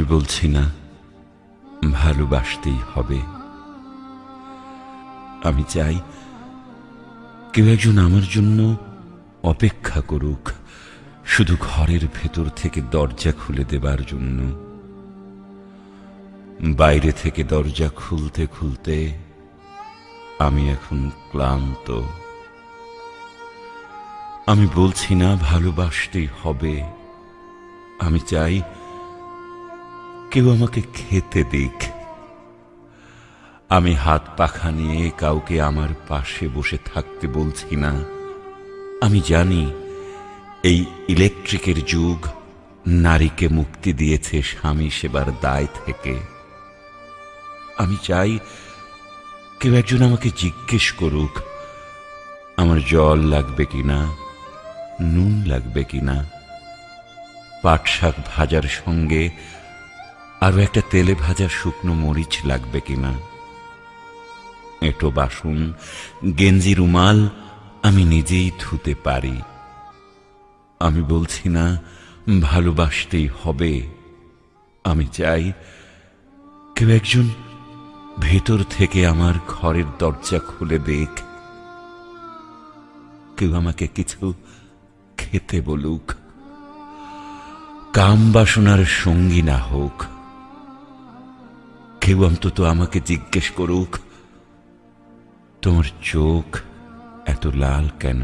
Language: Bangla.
আমি বলছি না ভালোবাসতেই হবে। আমি চাই কেউ একজন আমার জন্য অপেক্ষা করুক, শুধু ঘরের ভেতর থেকে দরজা খুলে দেবার জন্য। বাইরে থেকে দরজা খুলতে খুলতে আমি এখন ক্লান্ত। আমি বলছি না ভালোবাসতেই হবে। আমি চাই কেউ আমাকে খেতে দিক। আমি হাত পাখা নিয়ে কাউকে আমার পাশে বসে থাকতে বলছি না। আমি জানি এই ইলেকট্রিকের যুগ নারীকে মুক্তি দিয়েছে স্বামী সেবার দায় থেকে। আমি চাই কেউ একজন আমাকে জিজ্ঞেস করুক আমার জল লাগবে কিনা, নুন লাগবে কিনা, পাট শাক ভাজার সঙ্গে আরো একটা তেলে ভাজা শুকনো মরিচ লাগবে কিনা। এঁটো বাসন, গেঞ্জি, রুমাল আমি নিজেই ধুতে পারি। আমি বলছি না ভালোবাসতেই হবে। আমি চাই কেউ একজন ভেতর থেকে আমার ঘরের দরজা খুলে দেখ, কেউ আমাকে কিছু খেতে বলুক, কাম বাসনার সঙ্গী না হোক। কেউ অন্তত আমাকে জিজ্ঞেস করুক তোমার চোখ এত লাল কেন।